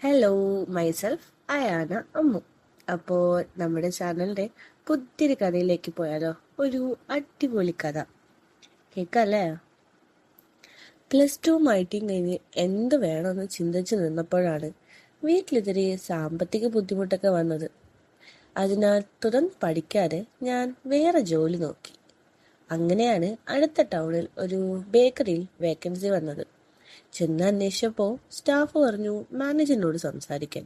Hello, myself Ayana Ammu. അപ്പോൾ നമ്മുടെ ചാനലിൻ്റെ പുതിയൊരു കഥയിലേക്ക് പോയാലോ? ഒരു അടിപൊളി കഥ കേൾക്കല്ലേ? +2 മൈറ്റിങ് കഴിഞ്ഞ് എന്ത് വേണമെന്ന് ചിന്തിച്ച് നിന്നപ്പോഴാണ് വീട്ടിലിതിരെ സാമ്പത്തിക ബുദ്ധിമുട്ടൊക്കെ വന്നത്. അതിനാൽ തുടർന്ന് പഠിക്കാതെ ഞാൻ വേറെ ജോലി നോക്കി. അങ്ങനെയാണ് അടുത്ത ടൗണിൽ ഒരു ബേക്കറിയിൽ വേക്കൻസി വന്നത്. ചെന്ന് അന്വേഷിച്ചപ്പോൾ സ്റ്റാഫ് പറഞ്ഞു മാനേജറിനോട് സംസാരിക്കാൻ.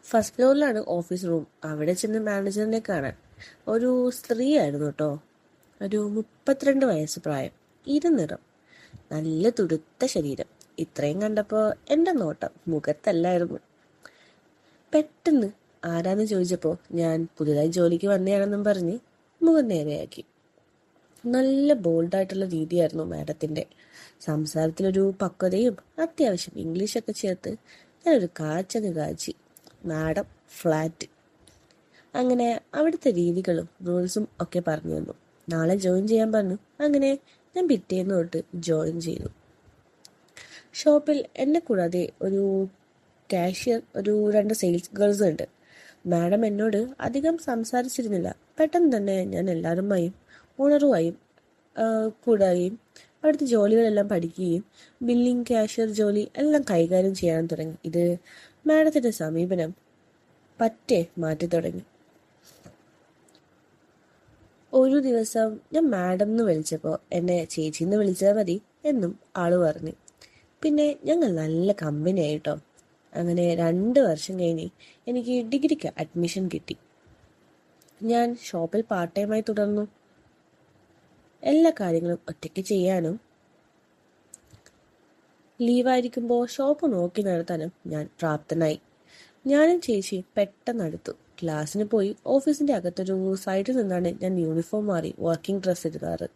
ഫസ്റ്റ് ഫ്ലോറിലാണ് ഓഫീസ് റൂം. അവിടെ ചെന്ന് മാനേജറിനെ കാണാൻ. ഒരു സ്ത്രീ ആയിരുന്നു കേട്ടോ. ഒരു 32 വയസ്സ് പ്രായം, ഇരുനിറം, നല്ല തുടുത്ത ശരീരം. ഇത്രയും കണ്ടപ്പോൾ എൻ്റെ നോട്ടം മുഖത്തല്ലായിരുന്നു. പെട്ടെന്ന് ആരാന്ന് ചോദിച്ചപ്പോൾ ഞാൻ പുതുതായി ജോലിക്ക് വന്നതാണെന്നും പറഞ്ഞ് മുഖം നേരെയാക്കി. നല്ല ബോൾഡായിട്ടുള്ള രീതിയായിരുന്നു മാഡത്തിൻ്റെ. സംസാരത്തിലൊരു പക്വതയും അത്യാവശ്യം ഇംഗ്ലീഷൊക്കെ ചേർത്ത് ഞാനൊരു കാച്ചങ്ങ് കാച്ചി. Madam flat. അങ്ങനെ അവിടുത്തെ രീതികളും റൂൾസും ഒക്കെ പറഞ്ഞു തന്നു. നാളെ ജോയിൻ ചെയ്യാൻ പറഞ്ഞു. അങ്ങനെ ഞാൻ പിറ്റേന്ന് തൊട്ട് ജോയിൻ ചെയ്തു. ഷോപ്പിൽ എന്നെ കൂടാതെ ഒരു കാഷ്യർ, ഒരു 2 സെയിൽസ് ഗേൾസ് ഉണ്ട്. മാഡം എന്നോട് അധികം സംസാരിച്ചിരുന്നില്ല. പെട്ടെന്ന് തന്നെ ഞാൻ എല്ലാവരുമായും ഓണറുമായും കൂടുകയും അവിടുത്തെ ജോലികളെല്ലാം പഠിക്കുകയും ബില്ലിംഗ്, കാഷ്യർ ജോലി എല്ലാം കൈകാര്യം ചെയ്യാൻ തുടങ്ങി. ഇത് മാഡത്തിൻ്റെ സമീപനം പറ്റെ മാറ്റി തുടങ്ങി. ഒരു ദിവസം ഞാൻ മാഡം എന്ന് വിളിച്ചപ്പോൾ എന്നെ ചേച്ചിന്ന് വിളിച്ചാൽ മതി എന്നും ആള് പറഞ്ഞു. പിന്നെ ഞങ്ങൾ നല്ല കമ്പനി ആയിട്ടോ. അങ്ങനെ 2 വർഷം കഴിഞ്ഞ് എനിക്ക് ഡിഗ്രിക്ക് അഡ്മിഷൻ കിട്ടി. ഞാൻ ഷോപ്പിൽ പാർട്ട് ടൈമായി തുടർന്നു. എല്ലാ കാര്യങ്ങളും ഒറ്റയ്ക്ക് ചെയ്യാനും ലീവായിരിക്കുമ്പോൾ ഷോപ്പ് നോക്കി നടത്താനും ഞാൻ പ്രാപ്തനായി. ഞാനും ചേച്ചി പെട്ടെന്ന് അടുത്തു. ക്ലാസ്സിന് പോയി ഓഫീസിൻ്റെ അകത്തൊരു സൈഡിൽ നിന്നാണ് ഞാൻ യൂണിഫോം മാറി വർക്കിംഗ് ഡ്രസ്സ് ഇടാറ്.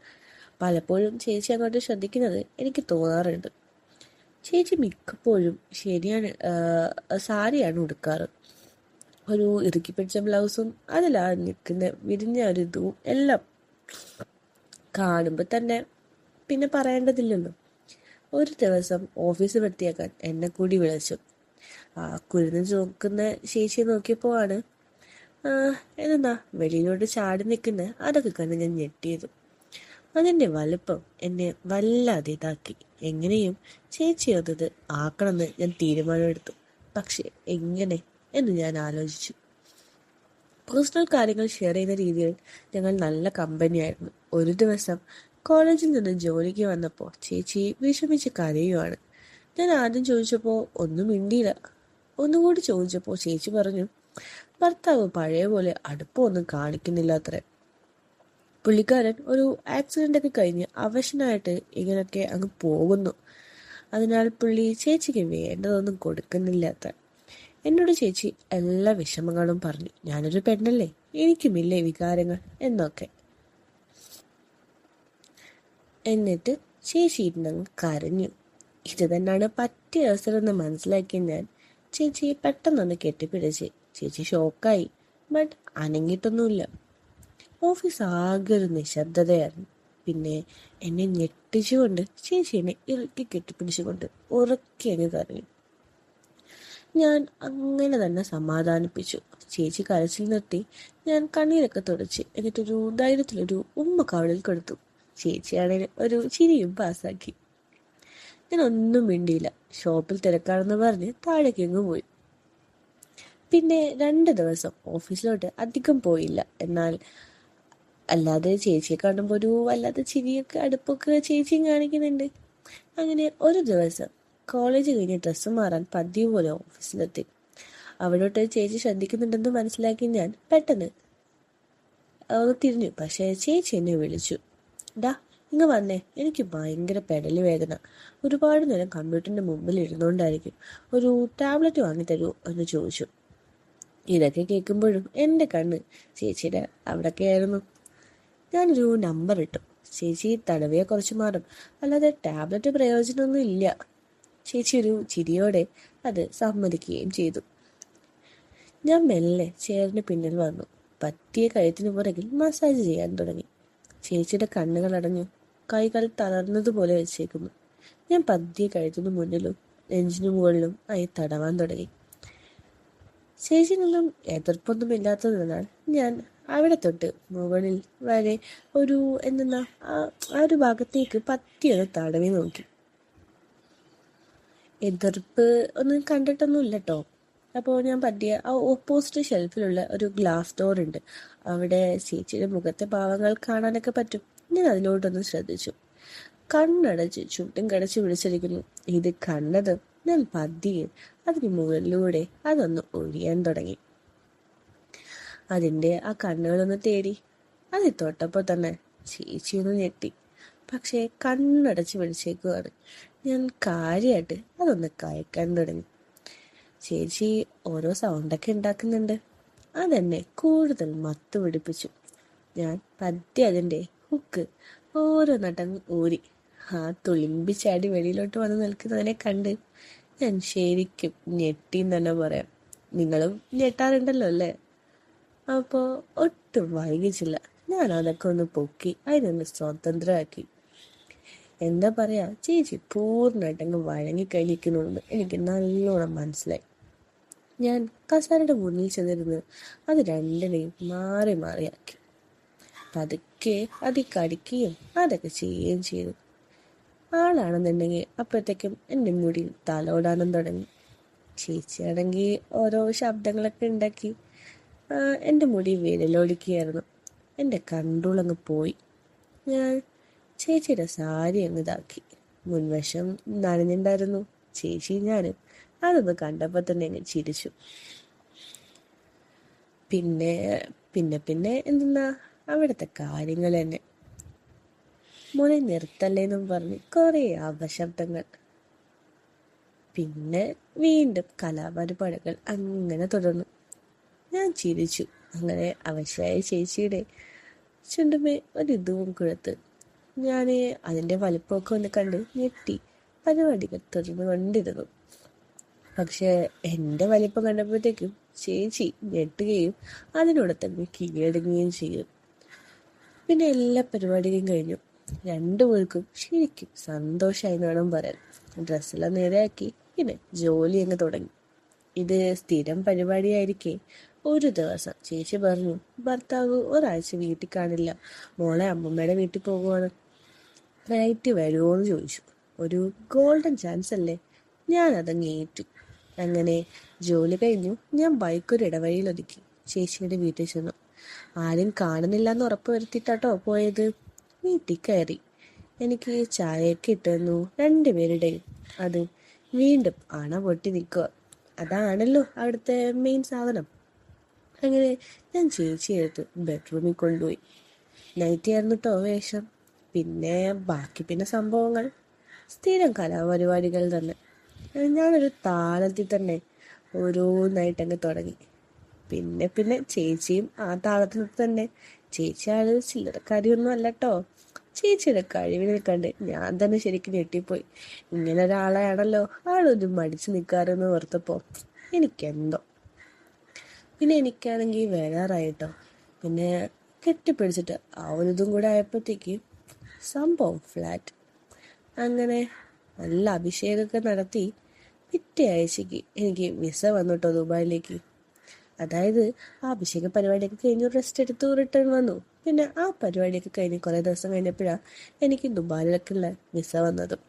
പലപ്പോഴും ചേച്ചി അങ്ങോട്ട് ശ്രദ്ധിക്കുന്നത് എനിക്ക് തോന്നാറുണ്ട്. ചേച്ചി മിക്കപ്പോഴും ശരിയാണ് സാരിയാണ് ഉടുക്കാറ്. ഒരു ഇറുക്കി പിടിച്ച ബ്ലൗസും അതിലാ നിൽക്കുന്ന വിരിഞ്ഞ ഒരു ഇതും എല്ലാം കാണുമ്പോൾ തന്നെ പിന്നെ പറയേണ്ടതില്ലല്ലോ. ഒരു ദിവസം ഓഫീസ് വൃത്തിയാക്കാൻ എന്നെ കൂടി വിളിച്ചു. കുരുന്ന് നോക്കുന്ന ചേച്ചിയെ നോക്കിയപ്പോൾ ആണ് എന്നാ വെളിയിലോട്ട് ചാടി നിൽക്കുന്ന അതൊക്കെ കണ്ട് ഞാൻ ഞെട്ടിയത്. അതിൻ്റെ വലുപ്പം എന്നെ വല്ലാതെ ഇതാക്കി. എങ്ങനെയും ചേച്ചി അത് ആക്കണമെന്ന് ഞാൻ തീരുമാനമെടുത്തു. പക്ഷെ എങ്ങനെ എന്ന് ഞാൻ ആലോചിച്ചു. പേഴ്സണൽ കാര്യങ്ങൾ ഷെയർ ചെയ്യുന്ന രീതിയിൽ ഞങ്ങൾ നല്ല കമ്പനിയായിരുന്നു. ഒരു ദിവസം കോളേജിൽ നിന്ന് ജോലിക്ക് വന്നപ്പോൾ ചേച്ചി വിഷമിച്ച് കരയുവാണ്. ഞാൻ ആദ്യം ചോദിച്ചപ്പോൾ ഒന്നും മിണ്ടിയില്ല. ഒന്നുകൂടി ചോദിച്ചപ്പോൾ ചേച്ചി പറഞ്ഞു ഭർത്താവ് പഴയ പോലെ അടുപ്പമൊന്നും കാണിക്കുന്നില്ല അത്രേ. പുള്ളിക്കാരൻ ഒരു ആക്സിഡൻ്റ് ഒക്കെ കഴിഞ്ഞ് അവശനായിട്ട് ഇങ്ങനെയൊക്കെ അങ്ങ് പോകുന്നു. അതിനാൽ പുള്ളി ചേച്ചിക്ക് വേണ്ടതൊന്നും കൊടുക്കുന്നില്ല അത്ര. എന്നോട് ചേച്ചി എല്ലാ വിഷമങ്ങളും പറഞ്ഞു. ഞാനൊരു പെണ്ണല്ലേ, എനിക്കുമില്ലേ വികാരങ്ങൾ എന്നൊക്കെ. എന്നിട്ട് ചേച്ചി ഇരുന്നങ്ങ് കരഞ്ഞു. ഇത് തന്നെയാണ് പറ്റിയ അവസരം എന്ന് മനസ്സിലാക്കിയ ഞാൻ ചേച്ചിയെ പെട്ടെന്നൊന്ന് കെട്ടിപ്പിടിച്ച്. ചേച്ചി ഷോക്കായി, ബട്ട് അനങ്ങിയിട്ടൊന്നുമില്ല. ഓഫീസ് ആകെ ഒരു നിശബ്ദതയായിരുന്നു. പിന്നെ എന്നെ ഞെട്ടിച്ചുകൊണ്ട് ചേച്ചി എന്നെ ഇറുക്കി കെട്ടിപ്പിടിച്ചുകൊണ്ട് ഉറക്കി അങ്ങ് കരഞ്ഞു. ഞാൻ അങ്ങനെ തന്നെ സമാധാനിപ്പിച്ചു. ചേച്ചി കരച്ചിൽ നിർത്തി. ഞാൻ കണ്ണീരൊക്കെ തുടച്ച് എന്നിട്ടൊരു ധൈര്യത്തിലൊരു ഉമ്മ കവളിൽ കൊടുത്തു. ചേച്ചിയാണെങ്കിൽ ഒരു ചിരിയും പാസ്സാക്കി. ഞാൻ ഒന്നും മിണ്ടിയില്ല. ഷോപ്പിൽ തിരക്കാണെന്ന് പറഞ്ഞ് താഴേക്കെങ്ങ് പോയി. പിന്നെ 2 ദിവസം ഓഫീസിലോട്ട് അധികം പോയില്ല. എന്നാൽ അല്ലാതെ ചേച്ചിയെ കാണുമ്പോൾ ഒരു വല്ലാത്ത ചിരിയൊക്കെ അടുപ്പൊക്കെ ചേച്ചിയും കാണിക്കുന്നുണ്ട്. അങ്ങനെ ഒരു ദിവസം കോളേജ് കഴിഞ്ഞ് ഡ്രസ്സ് മാറാൻ പതിവ് പോലെ ഓഫീസിലെത്തി. അവിടോട്ട് ചേച്ചി ശ്രദ്ധിക്കുന്നുണ്ടെന്ന് മനസ്സിലാക്കി ഞാൻ പെട്ടെന്ന് ഒന്ന് തിരിഞ്ഞു. പക്ഷേ ചേച്ചി എന്നെ വിളിച്ചു. ഡാ ഇങ്ങ് വന്നേ, എനിക്ക് ഭയങ്കര പെടല് വേദന. ഒരുപാട് നേരം കമ്പ്യൂട്ടറിൻ്റെ മുമ്പിൽ ഇരുന്നുകൊണ്ടായിരിക്കും. ഒരു ടാബ്ലറ്റ് വാങ്ങി തരുമോ എന്ന് ചോദിച്ചു. ഇതൊക്കെ കേൾക്കുമ്പോഴും എൻ്റെ കണ്ണ് ചേച്ചിയുടെ അവിടെയൊക്കെ ആയിരുന്നു. ഞാനൊരു നമ്പർ ഇട്ടു. ചേച്ചി തടവിയ കുറച്ച് മാറും, അല്ലാതെ ടാബ്ലറ്റ് പ്രയോജനമൊന്നും ഇല്ല. ചേച്ചി ഒരു ചിരിയോടെ അത് സമ്മതിക്കുകയും ചെയ്തു. ഞാൻ മെല്ലെ ചെയറിന് പിന്നിൽ വന്നു. പറ്റിയ കഴുത്തിന് പുറകിൽ മസാജ് ചെയ്യാൻ തുടങ്ങി. ചേച്ചിയുടെ കണ്ണുകൾ അടഞ്ഞു, കൈകൾ തളർന്നതുപോലെ വെച്ചേക്കുന്നു. ഞാൻ പതിയെ കഴുത്തിന് മുന്നിലും നെഞ്ചിനു മുകളിലും ആയി തടവാൻ തുടങ്ങി. ചേച്ചിനൊന്നും എതിർപ്പൊന്നുമില്ലാത്തതിനാൽ ഞാൻ അവിടെ തൊട്ട് മുകളിൽ വരെ ഒരു എന്തെന്നാ ആ ഒരു ഭാഗത്തേക്ക് പറ്റിയൊന്ന് തടവി നോക്കി. എതിർപ്പ് ഒന്നും കണ്ടിട്ടൊന്നുമില്ല കേട്ടോ. അപ്പോൾ ഞാൻ പറ്റിയ ആ ഓപ്പോസിറ്റ് ഷെൽഫിലുള്ള ഒരു ഗ്ലാസ് ഡോർ ഉണ്ട്. അവിടെ ചേച്ചിയുടെ മുഖത്തെ ഭാവങ്ങൾ കാണാനൊക്കെ പറ്റും. ഞാൻ അതിലോട്ടൊന്ന് ശ്രദ്ധിച്ചു. കണ്ണടച്ച് ചുട്ടും കടച്ച് പിടിച്ചിരിക്കുന്നു. ഇത് കണ്ടത് ഞാൻ പതിയെ അതിന് മുകളിലൂടെ അതൊന്ന് ഒഴിയാൻ തുടങ്ങി. അതിൻ്റെ ആ കണ്ണുകളൊന്ന് തേടി. അതിൽ തൊട്ടപ്പോൾ തന്നെ ചേച്ചിയൊന്ന് ഞെട്ടി. പക്ഷേ കണ്ണടച്ച് പിടിച്ചേക്കുവാണ്. ഞാൻ കാര്യമായിട്ട് അതൊന്ന് കയക്കാൻ തുടങ്ങി. ചേച്ചി ഓരോ സൗണ്ടൊക്കെ ഉണ്ടാക്കുന്നുണ്ട്. അതെന്നെ കൂടുതൽ മത്ത് പിടിപ്പിച്ചു. ഞാൻ പറ്റി അതിൻ്റെ ഹുക്ക് ഓരോ നട്ടങ്ങ് ഊരി. ആ തുളിമ്പിച്ചാടി വെളിയിലോട്ട് വന്ന് നിൽക്കുന്നതിനെ കണ്ട് ഞാൻ ശരിക്കും ഞെട്ടിന്ന് തന്നെ പറയാം. നിങ്ങളും ഞെട്ടാറുണ്ടല്ലോ അല്ലേ? അപ്പോൾ ഒട്ടും വൈകിച്ചില്ല. ഞാൻ അതൊക്കെ ഒന്ന് പൊക്കി അതിനൊന്ന് സ്വതന്ത്രമാക്കി. എന്താ പറയാ, ചേച്ചി പൂർണ്ണമായിട്ടങ്ങ് വഴങ്ങിക്കഴിഞ്ഞിരിക്കുന്നുണ്ട്. എനിക്ക് നല്ലോണം മനസ്സിലായി. ഞാൻ കസാരയുടെ മുന്നിൽ ചെന്നിരുന്ന് അത് രണ്ടിനെയും മാറി മാറിയാക്കി. പതുക്കെ അതിൽ കടിക്കുകയും അതൊക്കെ ചെയ്യുകയും ചെയ്തു. ആളാണെന്നുണ്ടെങ്കിൽ അപ്പോഴത്തേക്കും എൻ്റെ മുടിയിൽ തലോടാനും തുടങ്ങി. ചേച്ചിയാണെങ്കിൽ ഓരോ ശബ്ദങ്ങളൊക്കെ ഉണ്ടാക്കി എൻ്റെ മുടി വിരലോടിക്കുകയായിരുന്നു. എൻ്റെ കൺട്രോൾ അങ്ങ് പോയി. ഞാൻ ചേച്ചിയുടെ സാരി അങ്ങ് ഇതാക്കി. മുൻവശം നനഞ്ഞിട്ടുണ്ടായിരുന്നു. ചേച്ചി ഞാനും അതൊന്ന് കണ്ടപ്പോൾ തന്നെ അങ്ങ് ചിരിച്ചു. പിന്നെ പിന്നെ പിന്നെ എന്തെന്നാ അവിടുത്തെ കാര്യങ്ങൾ തന്നെ. മോനെ നിർത്തല്ലേന്നും പറഞ്ഞ് കുറേ അപശബ്ദങ്ങൾ. പിന്നെ വീണ്ടും കലാപരിപാടികൾ അങ്ങനെ തുടർന്നു. ഞാൻ ചിരിച്ചു. അങ്ങനെ അവശയായ ചേച്ചിയുടെ ചുണ്ടുമേ ഒരിതും കൊടുത്ത് ഞാൻ അതിൻ്റെ വലിപ്പമൊക്കെ ഒന്ന് കണ്ട് ഞെട്ടി പരിപാടികൾ തുടർന്നു കൊണ്ടിരുന്നു. പക്ഷെ എൻ്റെ വലിപ്പം കണ്ടപ്പോഴത്തേക്കും ചേച്ചി ഞെട്ടുകയും അതിനോട് തന്നെ കീഴടങ്ങുകയും ചെയ്തു. പിന്നെ എല്ലാ പരിപാടിയും കഴിഞ്ഞു. രണ്ടുപേർക്കും ശരിക്കും സന്തോഷമായി എന്ന് വേണം പറയാൻ. ഡ്രസ്സെല്ലാം നേരെയാക്കി പിന്നെ ജോലി അങ്ങ് തുടങ്ങി. ഇത് സ്ഥിരം പരിപാടിയായിരിക്കെ ഒരു ദിവസം ചേച്ചി പറഞ്ഞു ഭർത്താവ് ഒരാഴ്ച വീട്ടിൽ കാണില്ല, മോളെ അമ്മമ്മയുടെ വീട്ടിൽ പോകുവാണ്, നൈറ്റ് വരുമോ എന്ന് ചോദിച്ചു. ഒരു ഗോൾഡൻ ചാൻസ് അല്ലേ, ഞാൻ അതങ്ങ് ഏറ്റു. അങ്ങനെ ജോലി കഴിഞ്ഞു ഞാൻ ബൈക്കൊരു ഇടവഴിയിൽ ഒതുക്കി ചേച്ചിയുടെ വീട്ടിൽ ചെന്നു. ആരും കാണുന്നില്ല എന്ന് ഉറപ്പ് വരുത്തിയിട്ടാട്ടോ പോയത്. വീട്ടിൽ കയറി. എനിക്ക് ചായയൊക്കെ ഇട്ടുതന്നു രണ്ടുപേരുടെയും. അത് വീണ്ടും അണ പൊട്ടി നിൽക്കുക. അതാണല്ലോ അവിടുത്തെ മെയിൻ സാധനം. അങ്ങനെ ഞാൻ ചേച്ചിയെ എടുത്ത് ബെഡ്റൂമിൽ കൊണ്ടുപോയി. നൈറ്റ് ആയിരുന്നു കേട്ടോ വേഷം. പിന്നെ സംഭവങ്ങൾ സ്ഥിരം കലാപരിപാടികൾ തന്നെ. ഞാനൊരു താളത്തിൽ തന്നെ ഓരോന്നായിട്ടങ്ങ് തുടങ്ങി. പിന്നെ ചേച്ചിയും ആ താളത്തിൽ തന്നെ. ചേച്ചി ആള് ചില്ലറക്കാരിയൊന്നും അല്ല കേട്ടോ. ചേച്ചിയുടെ കഴിവിനെ കണ്ട് ഞാൻ തന്നെ ശരിക്കും ഞെട്ടിപ്പോയി. ഇങ്ങനെ ഒരാളെയാണല്ലോ ആളൊന്നും മടിച്ചു നിൽക്കാറെന്ന് ഓർത്തപ്പോൾ എനിക്കെന്തോ. പിന്നെ എനിക്കാണെങ്കിൽ വരാറായിട്ടോ. പിന്നെ കെട്ടിപ്പിടിച്ചിട്ട് ആ ഒരു ഇതും കൂടെ ആയപ്പോഴത്തേക്ക് സംഭവം ഫ്ലാറ്റ്. അങ്ങനെ നല്ല അഭിഷേകമൊക്കെ നടത്തി പിറ്റേ ആഴ്ചക്ക് എനിക്ക് വിസ വന്നു കേട്ടോ ദുബായിലേക്ക്. അതായത് ആ അഭിഷേക പരിപാടിയൊക്കെ കഴിഞ്ഞ് റെസ്റ്റ് എടുത്ത് റിട്ടേൺ വന്നു. പിന്നെ ആ പരിപാടിയൊക്കെ കഴിഞ്ഞ് കുറേ ദിവസം കഴിഞ്ഞപ്പോഴാണ് എനിക്ക് ദുബായിലേക്കുള്ള വിസ വന്നതും.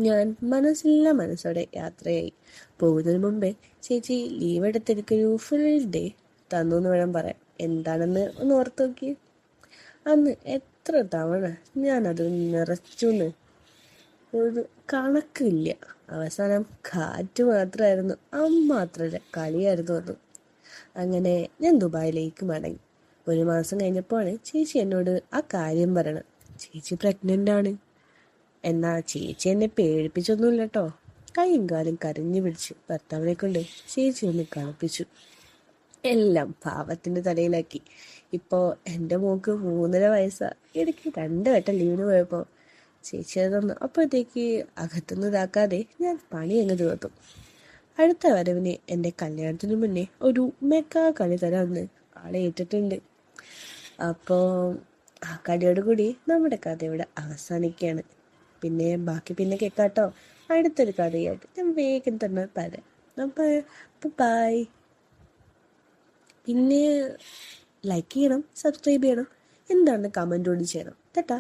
ഞാൻ മനസ്സോടെ യാത്രയായി. പോകുന്നതിന് മുമ്പേ ചേച്ചി ലീവ് എടുത്ത് എനിക്കൊരു ഫുൾ ഡേ തന്നു എന്ന് വേണം പറയാൻ. എന്താണെന്ന് ഒന്ന് ഓർത്ത് നോക്കി. അന്ന് എത്ര തവണ ഞാനത് നിറച്ചുന്ന് ഒരു കണക്കില്ല. അവസാനം കാറ്റ് മാത്രമായിരുന്നു, അമ്മാത്രല്ല കളിയായിരുന്നു അത്. അങ്ങനെ ഞാൻ ദുബായിലേക്ക് മടങ്ങി. 1 മാസം കഴിഞ്ഞപ്പോഴാണ് ചേച്ചി എന്നോട് ആ കാര്യം പറയണത്. ചേച്ചി പ്രഗ്നൻ്റ് ആണ്. എന്നാ ചേച്ചി എന്നെ പേടിപ്പിച്ചൊന്നുമില്ല കേട്ടോ. കൈയും കാലും കരഞ്ഞു പിടിച്ച് ഭർത്താവിനെ കൊണ്ട് ചേച്ചി ഒന്ന് കളിപ്പിച്ചു. എല്ലാം പാവത്തിൻ്റെ തലയിലാക്കി. ഇപ്പോൾ എൻ്റെ മോക്ക് 3.5 വയസ്സാണ്. ഇടയ്ക്ക് 2 വട്ടം ലീവിന് പോയപ്പോൾ ചേച്ചി അതൊന്ന് അപ്പോഴത്തേക്ക് അകത്തുനിന്ന് ഇതാക്കാതെ ഞാൻ പണി അങ്ങ് തീർത്തു. അടുത്ത വരവിന് എൻ്റെ കല്യാണത്തിന് മുന്നേ ഒരു മെഗാ കളി തരാമെന്ന് ആളെ ഏറ്റിട്ടുണ്ട്. അപ്പോൾ ആ കളിയോട് കൂടി നമ്മുടെ കഥ ഇവിടെ അവസാനിക്കുകയാണ്. ബാക്കി പിന്നെ കേൾക്കാട്ടോ. അടുത്തൊരു കഥയായിട്ട് ഞാൻ വേഗം തന്നെ തരാം. അപ്പോൾ ബൈ. പിന്നെ ലൈക്ക് ചെയ്യണം, സബ്സ്ക്രൈബ് ചെയ്യണം, എന്താണ് കമൻറ്റോട് ചെയ്യണം കേട്ടാ.